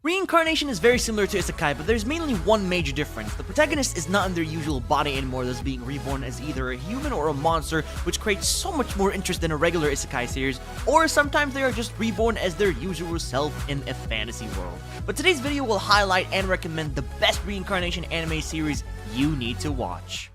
Reincarnation is very similar to Isekai, but there's mainly one major difference. The protagonist is not in their usual body anymore, thus being reborn as either a human or a monster, which creates so much more interest than a regular Isekai series, or sometimes they are just reborn as their usual self in a fantasy world. But today's video will highlight and recommend the best Reincarnation anime series you need to watch.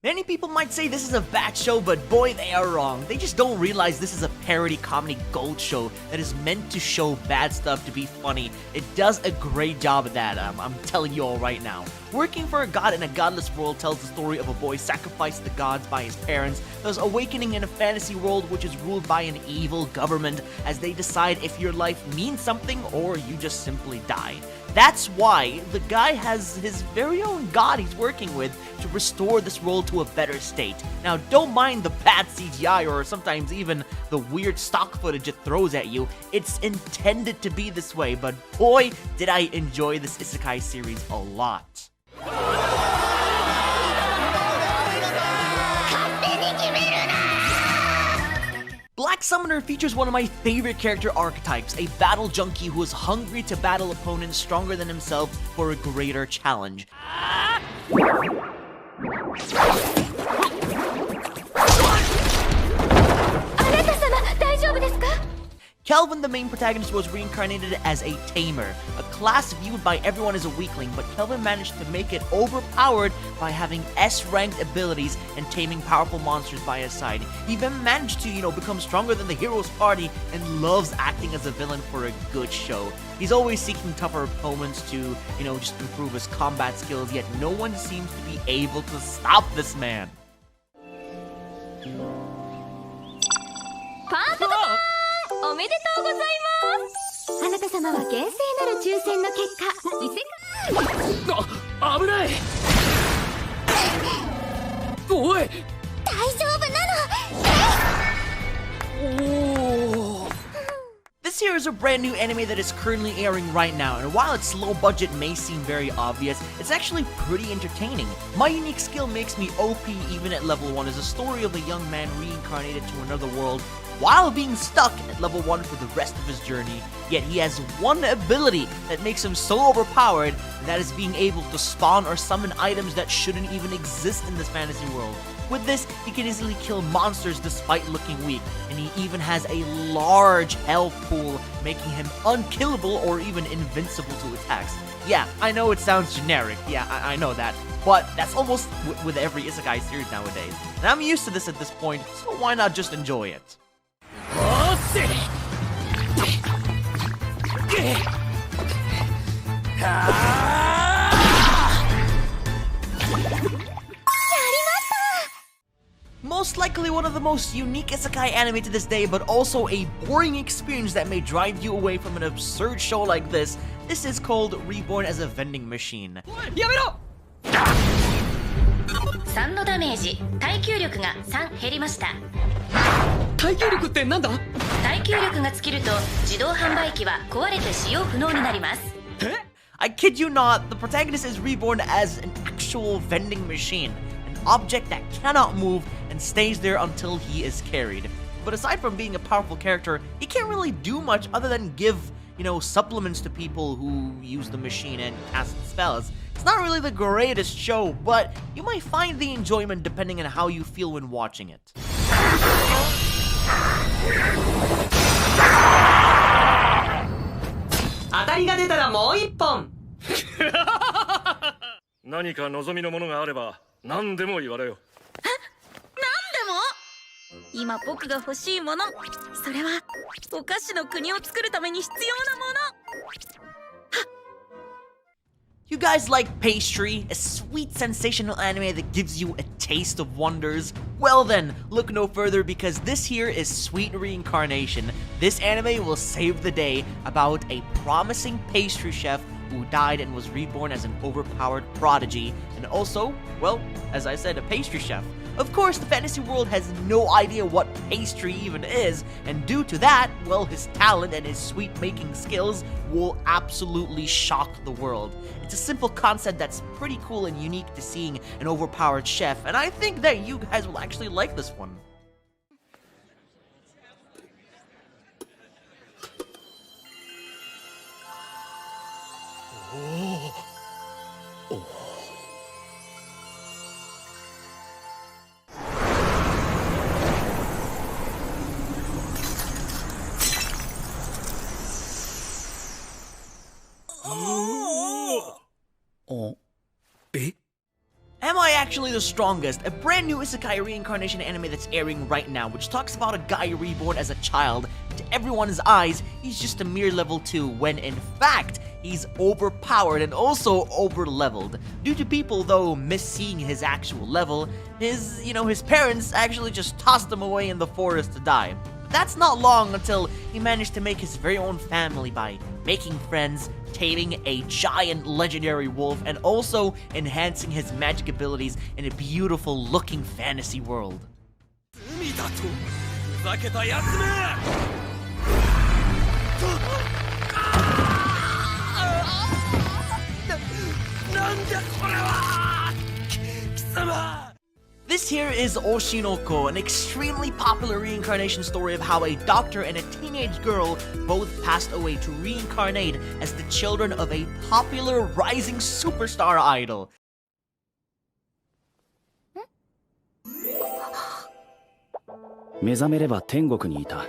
Many people might say this is a bad show, but boy, they are wrong. They just don't realize this is a parody comedy gold show that is meant to show bad stuff to be funny. It does a great job at that, I'm telling you all right now. Working for a god in a godless world tells the story of a boy sacrificed to the gods by his parents, thus awakening in a fantasy world which is ruled by an evil government as they decide if your life means something or you just simply die. That's why the guy has his very own god he's working with to restore this world to a better state. Now, don't mind the bad CGI or sometimes even the weird stock footage it throws at you. It's intended to be this way, but boy, did I enjoy this Isekai series a lot. Black Summoner features one of my favorite character archetypes, a battle junkie who is hungry to battle opponents stronger than himself for a greater challenge. Kelvin, the main protagonist, was reincarnated as a tamer, a class viewed by everyone as a weakling, but Kelvin managed to make it overpowered by having S-ranked abilities and taming powerful monsters by his side. He even managed to, become stronger than the hero's party and loves acting as a villain for a good show. He's always seeking tougher opponents to, just improve his combat skills, yet no one seems to be able to stop this man. This here is a brand new anime that is currently airing right now, and while its low budget may seem very obvious, it's actually pretty entertaining. My unique skill makes me OP even at level 1 is a story of a young man reincarnated to another world while being stuck at level 1 for the rest of his journey, yet he has one ability that makes him so overpowered, and that is being able to spawn or summon items that shouldn't even exist in this fantasy world. With this, he can easily kill monsters despite looking weak, and he even has a large health pool, making him unkillable or even invincible to attacks. Yeah, I know it sounds generic, yeah, I know that, but that's almost with every Isekai series nowadays. And I'm used to this at this point, so why not just enjoy it? Most likely one of the most unique Isekai anime to this day, but also a boring experience that may drive you away from an absurd show like this. This is called Reborn as a Vending Machine. 3のダメージ、耐久力が3減りました。耐久力ってなんだ？耐久力が尽きると自動販売機は壊れて使用不能になります。I kid you not, the protagonist is reborn as an actual vending machine, an object that cannot move and stays there until he is carried. But aside from being a powerful character, he can't really do much other than give, supplements to people who use the machine and cast spells. It's not really the greatest show, but you might find the enjoyment depending on how you feel when watching it. 当たりが出たらもう一本。何か望みのものがあれば何でも言われよ。今僕が欲しいもの、それはお菓子の国を作るために必要なもの。You guys like pastry? A sweet, sensational anime that gives you a taste of wonders? Well then, look no further because this here is Sweet Reincarnation. This anime will save the day about a promising pastry chef who died and was reborn as an overpowered prodigy, and also, well, as I said, a pastry chef. Of course, the fantasy world has no idea what pastry even is, and due to that, well, his talent and his sweet-making skills will absolutely shock the world. It's a simple concept that's pretty cool and unique to seeing an overpowered chef, and I think that you guys will actually like this one. actually the strongest, a brand new Isekai reincarnation anime that's airing right now, which talks about a guy reborn as a child. To everyone's eyes, he's just a mere level 2, when in fact, he's overpowered and also over-leveled. Due to people, though, misseeing his actual level, his parents actually just tossed him away in the forest to die. But that's not long until he managed to make his very own family by making friends, taming a giant legendary wolf, and also enhancing his magic abilities in a beautiful looking fantasy world. This here is Oshinoko, an extremely popular reincarnation story of how a doctor and a teenage girl both passed away to reincarnate as the children of a popular rising superstar idol. 目覚めれば天国にいた。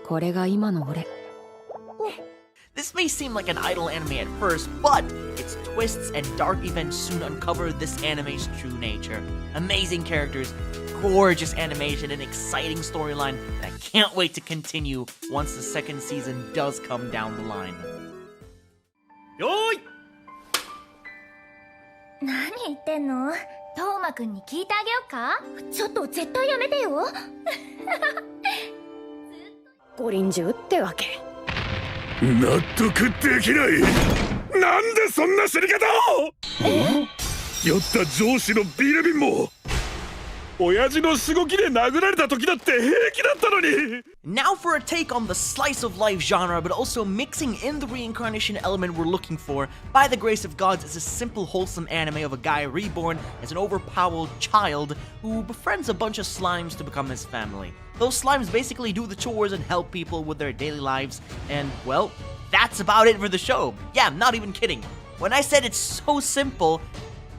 これが今の俺。 This may seem like an idle anime at first, but its twists and dark events soon uncover this anime's true nature. Amazing characters, gorgeous animation, and exciting storyline that I can't wait to continue once the second season does come down the line. よーい 何言ってんの？トーマくんに聞いてあげようか？ちょっと絶対やめてよ。五輪中ってわけ。納得できない。なんでそんな死に方を。酔った上司のビール瓶も親父のしごきで殴られた時だって平気だったのに。 Now for a take on the slice of life genre, but also mixing in the reincarnation element we're looking for. By the Grace of Gods is a simple wholesome anime of a guy reborn as an overpowered child who befriends a bunch of slimes to become his family. Those slimes basically do the chores and help people with their daily lives, and well, that's about it for the show. Yeah, I'm not even kidding. When I said it's so simple,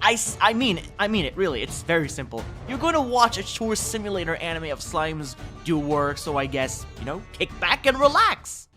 I mean it, really, it's very simple. You're going to watch a chore simulator anime of slimes do work, so I guess, kick back and relax.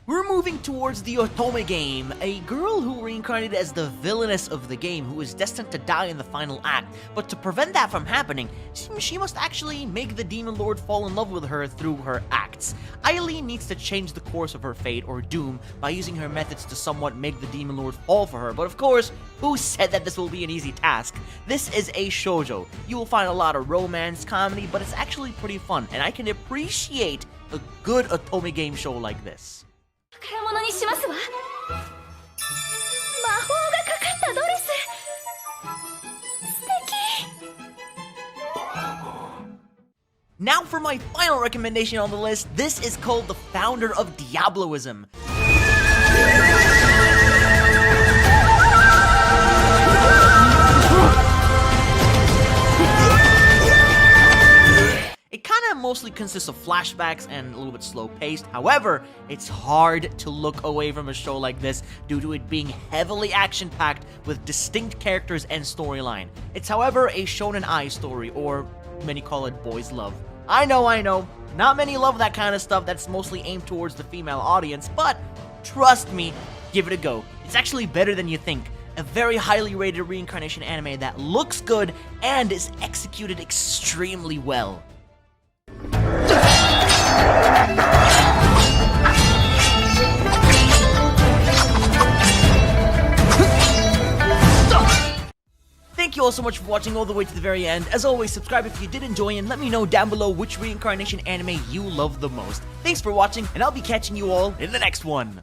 We're moving towards the Otome game, a girl who reincarnated as the villainess of the game who is destined to die in the final act, but to prevent that from happening, she must actually make the Demon Lord fall in love with her through her acts. Eileen needs to change the course of her fate or doom by using her methods to somewhat make the Demon Lord fall for her, but of course, who said that this will be an easy task? This is a shoujo. You will find a lot of romance, comedy, but it's actually pretty fun, and I can appreciate a good Otome game show like this. 宝物にしますわ。魔法がかかったドレス。素敵。 Now for my final recommendation on the list. This is called The Founder of Diabloism. It kinda mostly consists of flashbacks and a little bit slow paced. However, it's hard to look away from a show like this due to it being heavily action packed with distinct characters and storyline. It's however a shonen ai story, or many call it boys love. I know, not many love that kind of stuff that's mostly aimed towards the female audience, but trust me, give it a go. It's actually better than you think. A very highly rated reincarnation anime that looks good and is executed extremely well. Thank you all so much for watching all the way to the very end. As always, subscribe if you did enjoy and let me know down below which reincarnation anime you love the most. Thanks for watching, and I'll be catching you all in the next one.